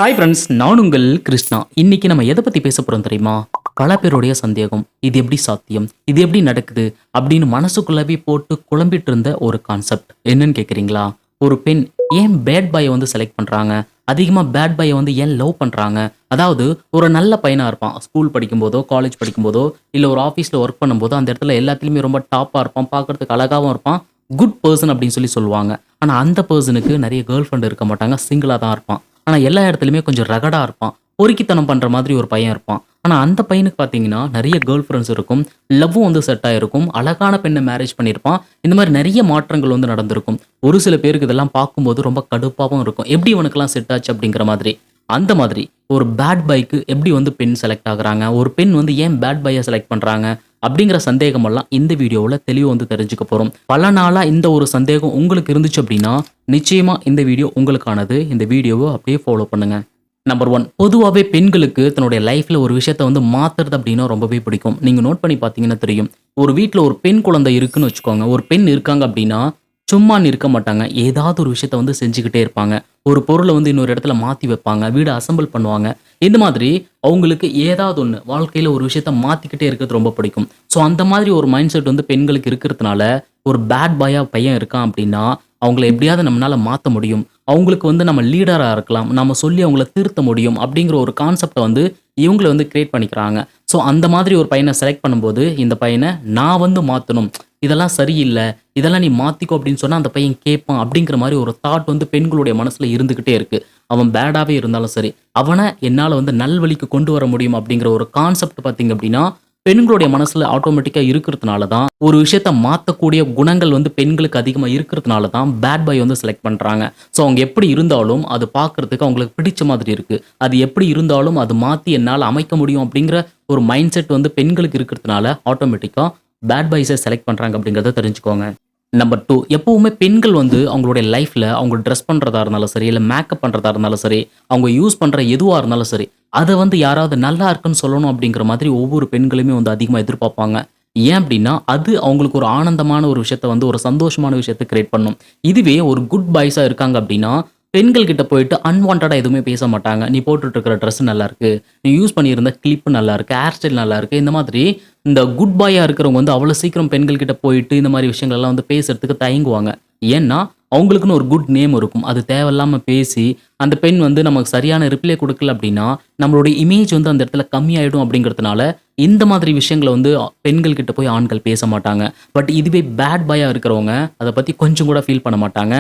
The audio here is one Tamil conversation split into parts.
ஹாய் ஃப்ரெண்ட்ஸ், நான் உங்கள் கிருஷ்ணா. இன்னைக்கு நம்ம எதை பற்றி பேச போகிறோம் தெரியுமா? பல பேருடைய சந்தேகம், இது எப்படி சாத்தியம், இது எப்படி நடக்குது அப்படின்னு மனசுக்குள்ளவே போட்டு குழம்பிட்டு இருந்த ஒரு கான்செப்ட் என்னன்னு கேட்குறீங்களா? ஒரு பெண் ஏன் பேட் பாயை வந்து செலக்ட் பண்ணுறாங்க, அதிகமாக பேட் பாயை வந்து ஏன் லவ் பண்ணுறாங்க? அதாவது ஒரு நல்ல பையனாக இருப்பான், ஸ்கூல் படிக்கும்போதோ காலேஜ் படிக்கும்போதோ இல்லை ஒரு ஆஃபீஸில் ஒர்க் பண்ணும்போதோ அந்த இடத்துல எல்லாத்துலேயுமே ரொம்ப டாப்பாக இருப்பான், பார்க்குறதுக்கு அழகாகவும் இருப்பான், குட் பர்சன் அப்படின்னு சொல்லி சொல்லுவாங்க. ஆனால் அந்த பர்சனுக்கு நிறைய கேர்ள் ஃப்ரெண்ட் இருக்க மாட்டாங்க, சிங்கிளாக தான் இருப்பான். ஆனால் எல்லா இடத்துலையுமே கொஞ்சம் ரகடாக இருப்பான், பொறுக்கித்தனம் பண்ணுற மாதிரி ஒரு பையன் இருப்பான். ஆனால் அந்த பையனுக்கு பார்த்தீங்கன்னா நிறைய கேர்ள் ஃப்ரெண்ட்ஸ் இருக்கும், லவ்வும் வந்து செட் ஆகிருக்கும், அழகான பெண்ணை மேரேஜ் பண்ணியிருப்பான். இந்த மாதிரி நிறைய மாற்றங்கள் வந்து நடந்திருக்கும். ஒரு சில பேருக்கு இதெல்லாம் பார்க்கும்போது ரொம்ப கடுப்பாகவும் இருக்கும், எப்படி இவனுக்கெல்லாம் செட் ஆச்சு அப்படிங்கிற மாதிரி. அந்த மாதிரி ஒரு பேட் பைக்கு எப்படி வந்து பெண் செலக்ட் ஆகுறாங்க, ஒரு பெண் வந்து ஏன் பேட் பையை செலக்ட் பண்ணுறாங்க அப்படிங்கிற சந்தேகமெல்லாம் இந்த வீடியோவில் தெளிவாக வந்து தெரிஞ்சுக்க போகிறோம். பல நாளாக இந்த ஒரு சந்தேகம் உங்களுக்கு இருந்துச்சு அப்படின்னா நிச்சயமாக இந்த வீடியோ உங்களுக்கானது. இந்த வீடியோவை அப்படியே ஃபாலோ பண்ணுங்கள். நம்பர் 1, பொதுவாகவே பெண்களுக்கு தன்னுடைய லைஃப்பில் ஒரு விஷயத்த வந்து மாற்றுறது அப்படின்னா ரொம்பவே பிடிக்கும். நீங்கள் நோட் பண்ணி பார்த்தீங்கன்னா தெரியும், ஒரு வீட்டில் ஒரு பெண் குழந்தை இருக்குன்னு வச்சுக்கோங்க, ஒரு பெண் இருக்காங்க அப்படின்னா சும்மா இருக்க மாட்டாங்க, ஏதாவது ஒரு விஷயத்த வந்து செஞ்சுக்கிட்டே இருப்பாங்க. ஒரு பொருளை வந்து இன்னொரு இடத்துல மாற்றி வைப்பாங்க, வீடு அசம்பிள் பண்ணுவாங்க. இந்த மாதிரி அவங்களுக்கு ஏதாவது ஒன்று வாழ்க்கையில் ஒரு விஷயத்த மாற்றிக்கிட்டே இருக்கிறது ரொம்ப பிடிக்கும். ஸோ அந்த மாதிரி ஒரு மைண்ட் செட் வந்து பெண்களுக்கு இருக்கிறதுனால ஒரு பேட் பாயா பையன் இருக்கான் அப்படின்னா அவங்கள எப்படியாவது நம்மளால மாற்ற முடியும், அவங்களுக்கு வந்து நம்ம லீடராக இருக்கலாம், நம்ம சொல்லி அவங்கள திருத்த முடியும் அப்படிங்கிற ஒரு கான்செப்டை வந்து இவங்களை வந்து கிரியேட் பண்ணிக்கிறாங்க. ஸோ அந்த மாதிரி ஒரு பையனை செலக்ட் பண்ணும்போது இந்த பையனை நான் வந்து மாற்றணும், இதெல்லாம் சரியில்லை, இதெல்லாம் நீ மாற்றிக்கோ அப்படின்னு சொன்னால் அந்த பையன் கேட்பான் அப்படிங்கிற மாதிரி ஒரு தாட் வந்து பெண்களுடைய மனசில் இருந்துக்கிட்டே இருக்குது. அவன் பேடாகவே இருந்தாலும் சரி, அவனை என்னால் வந்து நல்வழிக்கு கொண்டு வர முடியும் அப்படிங்கிற ஒரு கான்செப்ட் பார்த்திங்க அப்படின்னா பெண்களுடைய மனசில் ஆட்டோமேட்டிக்காக இருக்கிறதுனால தான், ஒரு விஷயத்த மாற்றக்கூடிய குணங்கள் வந்து பெண்களுக்கு அதிகமாக இருக்கிறதுனால தான் பேட் பாய் வந்து செலக்ட் பண்ணுறாங்க. ஸோ அவங்க எப்படி இருந்தாலும் அது பார்க்குறதுக்கு அவங்களுக்கு பிடிச்ச மாதிரி இருக்குது, அது எப்படி இருந்தாலும் அது மாற்றி என்னால் அமைக்க முடியும் அப்படிங்கிற ஒரு மைண்ட் செட் வந்து பெண்களுக்கு இருக்கிறதுனால ஆட்டோமேட்டிக்காக பேட் பாய்ஸை செலக்ட் பண்ணுறாங்க அப்படிங்கிறத தெரிஞ்சுக்கோங்க. நம்பர் 2, எப்போவுமே பெண்கள் வந்து அவங்களுடைய லைஃப்பில் அவங்க ட்ரெஸ் பண்ணுறதா இருந்தாலும் சரி, இல்லை மேக்கப் பண்ணுறதா இருந்தாலும் சரி, அவங்க யூஸ் பண்ணுற எதுவாக இருந்தாலும் சரி, அதை வந்து யாராவது நல்லா இருக்குன்னு சொல்லணும் அப்படிங்கிற மாதிரி ஒவ்வொரு பெண்களுமே வந்து அதிகமாக எதிர்பார்ப்பாங்க. ஏன் அப்படின்னா அது அவங்களுக்கு ஒரு ஆனந்தமான ஒரு விஷயத்த வந்து ஒரு சந்தோஷமான விஷயத்தை கிரியேட் பண்ணும். இதுவே ஒரு குட் பாய்ஸாக இருக்காங்க அப்படின்னா பெண்கள் கிட்ட போயிட்டு அன்வான்டாக எதுவுமே பேச மாட்டாங்க. நீ போட்டுட்டு இருக்கிற ட்ரெஸ் நல்லா இருக்கு, நீ யூஸ் பண்ணியிருந்த கிளிப் நல்லா இருக்கு, ஹேர் ஸ்டைல் நல்லா இருக்கு, இந்த மாதிரி இந்த குட் பாயா இருக்கிறவங்க வந்து அவ்வளோ சீக்கிரம் பெண்கள் கிட்ட போயிட்டு இந்த மாதிரி விஷயங்கள் எல்லாம் வந்து பேசுறதுக்கு தயங்குவாங்க. ஏன்னா அவங்களுக்குன்னு ஒரு குட் நேம் இருக்கும், அது தேவையில்லாமல் பேசி அந்த பெண் வந்து நமக்கு சரியான ரிப்ளை கொடுக்கல அப்படின்னா நம்மளுடைய இமேஜ் வந்து அந்த இடத்துல கம்மியாயிடும் அப்படிங்கிறதுனால இந்த மாதிரி விஷயங்களை வந்து பெண்கள் கிட்ட போய் ஆண்கள் பேச மாட்டாங்க. பட் இதுவே பேட் பாயா இருக்கிறவங்க அதை பற்றி கொஞ்சம் கூட ஃபீல் பண்ண மாட்டாங்க.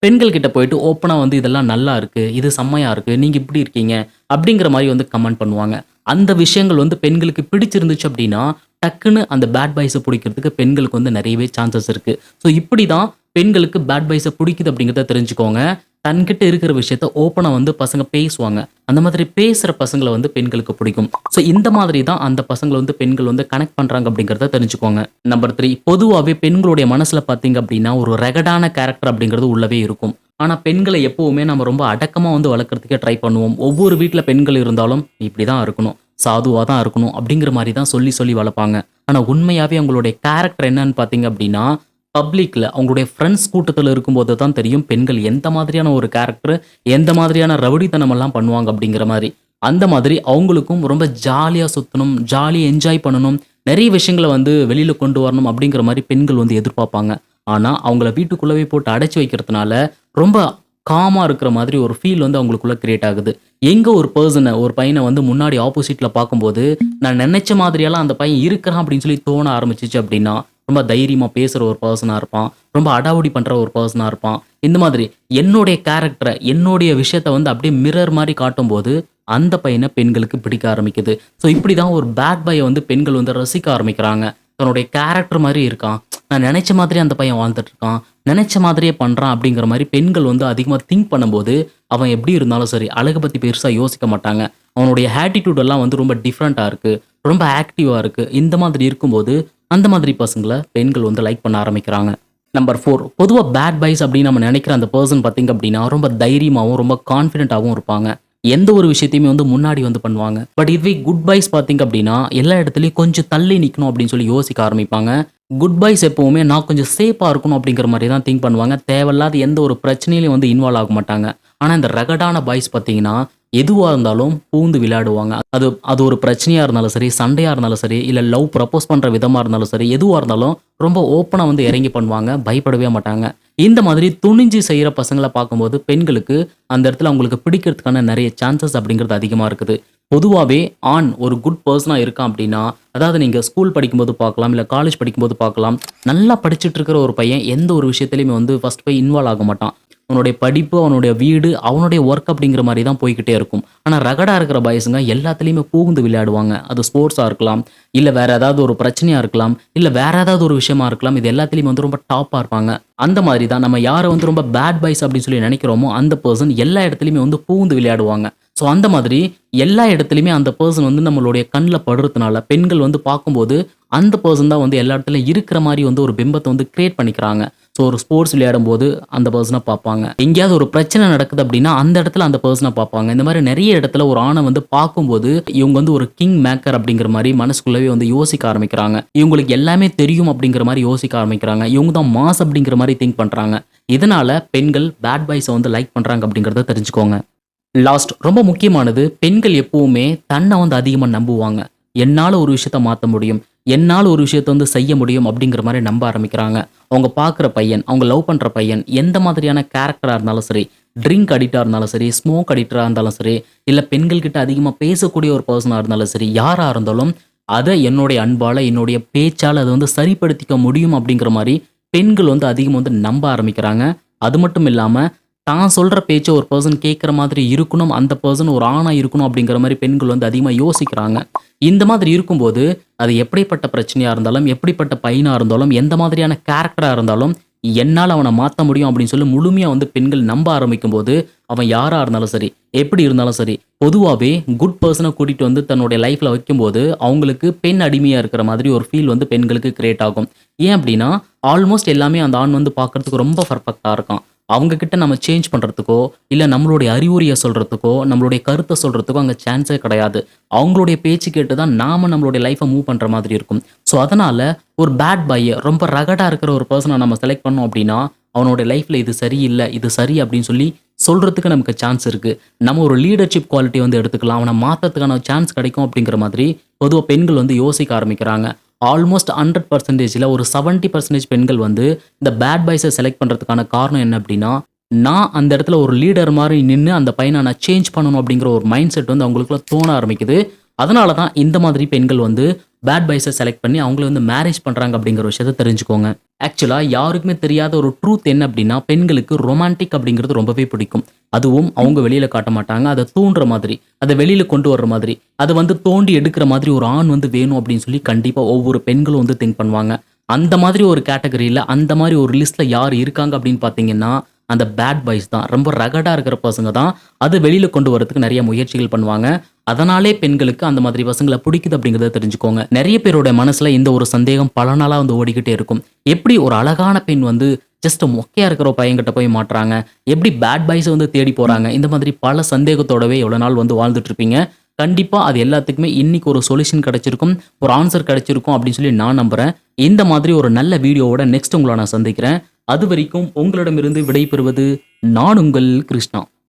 பெண்கள் கிட்ட போயிட்டு ஓப்பனாக வந்து இதெல்லாம் நல்லா இருக்குது, இது செம்மையாக இருக்குது, நீங்கள் இப்படி இருக்கீங்க அப்படிங்கிற மாதிரி வந்து கமெண்ட் பண்ணுவாங்க. அந்த விஷயங்கள் வந்து பெண்களுக்கு பிடிச்சிருந்துச்சு அப்படின்னா டக்குன்னு அந்த பேட் பாய்ஸை பிடிக்கிறதுக்கு பெண்களுக்கு வந்து நிறையவே சான்சஸ் இருக்குது. ஸோ இப்படி தான் பெண்களுக்கு பேட் பாய்ஸை பிடிக்குது அப்படிங்கிறத தெரிஞ்சுக்கோங்க. தன்கிட்ட இருக்கிற விஷயத்த ஓப்பனாக வந்து பசங்க பேசுவாங்க, அந்த மாதிரி பேசுகிற பசங்களை வந்து பெண்களுக்கு பிடிக்கும். ஸோ இந்த மாதிரி தான் அந்த பசங்களை வந்து பெண்கள் வந்து கனெக்ட் பண்ணுறாங்க அப்படிங்கிறத தெரிஞ்சுக்கோங்க. நம்பர் 3, பொதுவாகவே பெண்களுடைய மனசில் பார்த்தீங்க அப்படின்னா ஒரு ரெகடான கேரக்டர் அப்படிங்கிறது உள்ளவே இருக்கும். ஆனால் பெண்களை எப்போவுமே நம்ம ரொம்ப அடக்கமாக வந்து வளர்க்குறதுக்கே ட்ரை பண்ணுவோம். ஒவ்வொரு வீட்டில் பெண்கள் இருந்தாலும் இப்படி தான் இருக்கணும், சாதுவாக தான் இருக்கணும் அப்படிங்கிற மாதிரி தான் சொல்லி சொல்லி வளர்ப்பாங்க. ஆனால் உண்மையாகவே அவங்களுடைய கேரக்டர் என்னன்னு பார்த்தீங்க அப்படின்னா பப்ளிக்கில் அவங்களுடைய ஃப்ரெண்ட்ஸ் கூட்டத்தில் இருக்கும்போது தான் தெரியும் பெண்கள் எந்த மாதிரியான ஒரு கேரக்டர், எந்த மாதிரியான ரவுடித்தனமெல்லாம் பண்ணுவாங்க அப்படிங்கிற மாதிரி. அந்த மாதிரி அவங்களுக்கும் ரொம்ப ஜாலியாக சுற்றணும், ஜாலியாக என்ஜாய் பண்ணணும், நிறைய விஷயங்களை வந்து வெளியில் கொண்டு வரணும் அப்படிங்கிற மாதிரி பெண்கள் வந்து எதிர்பார்ப்பாங்க. ஆனால் அவங்கள வீட்டுக்குள்ளவே போட்டு அடைச்சி வைக்கிறதுனால ரொம்ப காமாக இருக்கிற மாதிரி ஒரு ஃபீல் வந்து அவங்களுக்குள்ள கிரியேட் ஆகுது. எங்கே ஒரு பர்சனை, ஒரு பையனை வந்து முன்னாடி ஆப்போசிட்டில் பார்க்கும்போது நான் நினச்ச மாதிரியெல்லாம் அந்த பையன் இருக்கிறான் அப்படின்னு சொல்லி தோண ஆரம்பிச்சிச்சு அப்படின்னா ரொம்ப தைரியமாக பேசுகிற ஒரு பர்சனாக இருப்பான், ரொம்ப அடாவடி பண்ணுற ஒரு பர்சனாக இருப்பான். இந்த மாதிரி என்னுடைய கேரக்டரை, என்னுடைய விஷயத்த வந்து அப்படியே மிரர் மாதிரி காட்டும்போது அந்த பையனை பெண்களுக்கு பிடிக்க ஆரம்பிக்குது. ஸோ இப்படி தான் ஒரு பேட் பாயை வந்து பெண்கள் வந்து ரசிக்க ஆரம்பிக்கிறாங்க. தன்னுடைய கேரக்டர் மாதிரி இருக்கான், நான் நினச்ச மாதிரியே அந்த பையன் வாழ்ந்துட்டு இருக்கான், நினச்ச மாதிரியே பண்ணுறான் அப்படிங்கிற மாதிரி பெண்கள் வந்து அதிகமாக திங்க் பண்ணும்போது அவன் எப்படி இருந்தாலும் சரி அழகை பற்றி பெருசாக யோசிக்க மாட்டாங்க. அவனுடைய ஆட்டிடியூட் எல்லாம் வந்து ரொம்ப டிஃப்ரெண்ட்டாக இருக்குது, ரொம்ப ஆக்டிவாக இருக்குது. இந்த மாதிரி இருக்கும்போது அந்த மாதிரி பசங்களை பெண்கள் வந்து லைக் பண்ண ஆரம்பிக்கிறாங்க. நம்பர் 4, பொதுவாக பேட் பாய்ஸ் அப்படின்னு நம்ம நினைக்கிற அந்த பர்சன் பார்த்திங்க அப்படின்னா ரொம்ப தைரியமாகவும் ரொம்ப கான்ஃபிடென்ட்டாகவும் இருப்பாங்க. எந்த ஒரு விஷயத்தையுமே வந்து முன்னாடி வந்து பண்ணுவாங்க. பட் இதுவே குட் பாய்ஸ் பார்த்திங்க அப்படின்னா எல்லா இடத்துலையும் கொஞ்சம் தள்ளி நிற்கணும் அப்படின்னு சொல்லி யோசிக்க ஆரம்பிப்பாங்க. குட் பாய்ஸ் எப்போவுமே நான் கொஞ்சம் சேஃபாக இருக்கணும் அப்படிங்கிற மாதிரி தான் திங்க் பண்ணுவாங்க. தேவையில்லாத எந்த ஒரு பிரச்சனையிலையும் வந்து இன்வால்வ் ஆக மாட்டாங்க. ஆனால் இந்த ரகடான பாய்ஸ் பார்த்தீங்கன்னா எதுவா இருந்தாலும் பூந்து விளையாடுவாங்க. அது அது ஒரு பிரச்சனையா இருந்தாலும் சரி, சண்டையா இருந்தாலும் சரி, இல்ல லவ் ப்ரப்போஸ் பண்ற விதமா இருந்தாலும் சரி, எதுவா இருந்தாலும் ரொம்ப ஓப்பனா வந்து இறங்கி பண்ணுவாங்க. பயப்படவே மாட்டாங்க. இந்த மாதிரி துணிஞ்சு செய்ற பசங்கள பார்க்கும்போது, பெண்களுக்கு அந்த இடத்துல அவங்களுக்கு பிடிக்கிறதுக்கான நெறைய சான்சஸ் அப்படிங்கிறது அதிகமா இருக்குது. பொதுவாவே ஆண் ஒரு குட் பெர்சனா இருக்கான் அப்படின்னா, அதாவது நீங்க ஸ்கூல் படிக்கும்போது பார்க்கலாம், இல்ல காலேஜ் படிக்கும்போது பார்க்கலாம். நல்லா படிச்சுட்டு இருக்கிற ஒரு பையன் எந்த ஒரு விஷயத்திலயுமே வந்து ஃபர்ஸ்ட் போய் இன்வால்வ் ஆக மாட்டான். அவனுடைய படிப்பு, அவனுடைய வீடு, அவனுடைய ஒர்க் அப்படிங்கிற மாரி தான் போய்க்கிட்டே இருக்கும். ஆனா ரகடா இருக்கிற பாய்ஸுங்க எல்லாத்துலயுமே புகுந்து விளையாடுவாங்க. அது ஸ்போர்ட்ஸா இருக்கலாம், இல்ல வேற ஏதாவது ஒரு பிரச்சனையா இருக்கலாம், இல்ல வேற ஏதாவது ஒரு விஷயமா இருக்கலாம். இது எல்லாத்துலயும் வந்து ரொம்ப டாப்பா இருப்பாங்க. அந்த மாதிரி தான் நம்ம யார வந்து ரொம்ப பேட் பாய்ஸ் அப்படின்னு சொல்லி நினைக்கிறோமோ, அந்த பெர்சன் எல்லா இடத்துலயுமே வந்து புகுந்து விளையாடுவாங்க. ஸோ அந்த மாதிரி எல்லா இடத்துலயுமே அந்த பெர்சன் வந்து நம்மளுடைய கண்ல படுறதுனால, பெண்கள் வந்து பார்க்கும்போது, அந்த பெர்சன் தான் வந்து எல்லா இடத்துலயும் இருக்கிற மாரி வந்து ஒரு பிம்பத்த வந்து கிரியேட் பண்ணிக்கிறாங்க. ஸோ ஒரு ஸ்போர்ட்ஸ் விளையாடும்போது அந்த பெர்சன பார்ப்பாங்க. எங்கேயாவது ஒரு பிரச்சனை நடக்குது அப்படின்னா, அந்த இடத்துல அந்த பெர்சன பார்ப்பாங்க. இந்த மாரி நெறைய இடத்துல ஒரு ஆண வந்து பார்க்கும்போது, இவங்க வந்து ஒரு கிங் மேக்கர் அப்படிங்கிற மாரி மனசுக்குள்ளவே வந்து யோசிக்க ஆரம்பிக்கிறாங்க. இவங்களுக்கு எல்லாமே தெரியும் அப்படிங்கிற மாரி யோசிக்க ஆரம்பிக்கிறாங்க. இவங்க தான் மாஸ் அப்படிங்கிற மாரி திங்க் பண்றாங்க. இதனால பெண்கள் பேட் பாய்ஸ வந்து லைக் பண்றாங்க அப்படிங்கிறத தெரிஞ்சுக்கோங்க. லாஸ்ட் ரொம்ப முக்கியமானது, பெண்கள் எப்பவுமே தன்னை வந்து அதிகமா நம்புவாங்க. என்னால ஒரு விஷயத்த மாத்த முடியும். என்னால ஒரு விஷயத்த வந்து செய்ய முடியும் அப்படிங்கிற மாரி நம்ப ஆரம்பிக்கிறாங்க. அவங்க பார்க்குற பையன், அவங்க லவ் பண்ற பையன் எந்த மாதிரியான கேரக்டரா இருந்தாலும் சரி, ட்ரிங்க் அடிக்ட்டா இருந்தாலும் சரி, ஸ்மோக் அடிக்டரா இருந்தாலும் சரி, இல்ல பெண்கள் கிட்ட அதிகமா பேசக்கூடிய ஒரு பெர்சனா இருந்தாலும் சரி, யாரா இருந்தாலும் அத என்னுடைய அன்பால, என்னுடைய பேச்சால அத வந்து சரிப்படுத்திக்க முடியும் அப்படிங்கிற மாரி பெண்கள் வந்து அதிகமா வந்து நம்ப ஆரம்பிக்கிறாங்க. அது மட்டும் இல்லாம தான் சொல்ற பேச்ச ஒரு பெர்சன் கேட்கிற மாதிரி இருக்கணும். அந்த பெர்சன் ஒரு ஆணா இருக்கணும் அப்படிங்கிற மாரி பெண்கள் வந்து அதிகமா யோசிக்கிறாங்க. இந்த மாதிரி இருக்கும்போது, அது எப்படிப்பட்ட பிரச்சனையா இருந்தாலும், எப்படிப்பட்ட பையனா இருந்தாலும், எந்த மாதிரியான கேரக்டரா இருந்தாலும், என்னால அவன மாத்த முடியும் அப்படின்னு சொல்லி முழுமையா வந்து பெண்கள் நம்ப ஆரம்பிக்கும்போது, அவன் யாரா இருந்தாலும் சரி, எப்படி இருந்தாலும் சரி, பொதுவாவே குட் பெர்சன கூட்டிட்டு வந்து தன்னுடைய லைஃப்ல வைக்கும்போது, அவங்களுக்கு பெண் அடிமையா இருக்கிற மாதிரி ஒரு ஃபீல் வந்து பெண்களுக்கு கிரியேட் ஆகும். ஏன் அப்படின்னா, ஆல்மோஸ்ட் எல்லாமே அந்த ஆண் வந்து பார்க்கறதுக்கு ரொம்ப பெர்ஃபெக்ட்டா இருக்கான். அவங்க கிட்ட நம்ம சேஞ்ச் பண்றதுக்கோ, இல்ல நம்மளுடைய அறிவுரைய சொல்றதுக்கோ, நம்மளுடைய கருத்த சொல்றதுக்கோ அங்க சான்ஸே கிடையாது. அவங்களுடைய பேச்சு கேட்டு தான் நாம நம்மளுடைய லைஃப்ப மூவ் பண்ற மாதிரி இருக்கும். ஸோ அதனால ஒரு பேட் பாய ரொம்ப ரகடா இருக்கிற ஒரு பெர்சன நம்ம செலக்ட் பண்ணோம் அப்படின்னா, அவனோட லைஃப்ல இது சரியில்ல, இது சரி அப்படின்னு சொல்லி சொல்றதுக்கு நமக்கு சான்ஸ் இருக்கு. நம்ம ஒரு லீடர்ஷிப் குவாலிட்டி வந்து எடுத்துக்கலாம். அவன மாத்தறதுக்கான சான்ஸ் கிடைக்கும் அப்படிங்கிற மாதிரி பொதுவா பெண்கள் வந்து யோசிக்க ஆரம்பிக்கிறாங்க. ஆல்மோஸ்ட் 100%ல ஒரு 70% பெண்கள் வந்து இந்த பேட் பாய்ஸ செலக்ட் பண்றதுக்கான காரணம் என்ன அப்படின்னா, நான் அந்த இடத்துல ஒரு லீடர் மாரி நின்னு அந்த பையன நான் சேஞ்ச் பண்ணணும் அப்படிங்கிற ஒரு மைண்ட் செட் வந்து அவங்களுக்குள்ள தோண ஆரம்பிக்குது. அதனால தான் இந்த மாதிரி பெண்கள் வந்து பேட் பாய்ஸ செலக்ட் பண்ணி அவங்கள வந்து மேரேஜ் பண்றாங்க அப்படிங்கிற விஷயத்த தெரிஞ்சுக்கோங்க. ஆக்சுவலா யாருக்குமே தெரியாத ஒரு ட்ரூத் என்ன அப்படின்னா, பெண்களுக்கு ரொமான்டிக் அப்படிங்கிறது ரொம்பவே பிடிக்கும். அதுவும் அவங்க வெளியில காட்ட மாட்டாங்க. அத தூண்டுற மாதிரி, அத வெளியில கொண்டு வர்ற மாதிரி, அத வந்து தோண்டி எடுக்கிற மாதிரி ஒரு ஆண் வந்து வேணும் அப்படின்னு சொல்லி கண்டிப்பா ஒவ்வொரு பெண்களும் வந்து திங்க் பண்ணுவாங்க. அந்த மாதிரி ஒரு கேட்டகரியில, அந்த மாரி ஒரு லிஸ்ட்ல யார் இருக்காங்க அப்படின்னு பார்த்தீங்கன்னா, அந்த பேட் பாய்ஸ் தான். ரொம்ப ரகடா இருக்கிற பசங்க தான். அத வெளியில கொண்டு வரதுக்கு நெறைய முயற்சிகள் பண்ணுவாங்க. அதனாலே பெண்களுக்கு அந்த மாதிரி பசங்கள பிடிக்குது அப்படிங்கிறத தெரிஞ்சுக்கோங்க. நெறைய பேரோட மனசுல இந்த ஒரு சந்தேகம் பல நாளா வந்து ஓடிக்கிட்டே இருக்கும். எப்படி ஒரு அழகான பெண் வந்து ஜஸ்ட் மொக்கையா இருக்கிற ஒரு பையன்கிட்ட போய் மாட்றாங்க? எப்படி பேட் பாய்ஸ வந்து தேடி போறாங்க? இந்த மாதிரி பல சந்தேகத்தோடவே எவ்வளோ நாள் வந்து வாழ்ந்துட்டு இருப்பீங்க. கண்டிப்பா அது எல்லாத்துக்குமே இன்னைக்கு ஒரு சொல்யூஷன் கிடைச்சிருக்கும். ஒரு ஆன்சர் கிடைச்சிருக்கும் அப்படின்னு சொல்லி நான் நம்புறேன். இந்த மாதிரி ஒரு நல்ல வீடியோவோட நெக்ஸ்ட் உங்கள நான் சந்திக்கிறேன். அதுவரைக்கும் உங்களிடமிருந்து விடைபெறுவது நான் உங்கள் கிருஷ்ணா.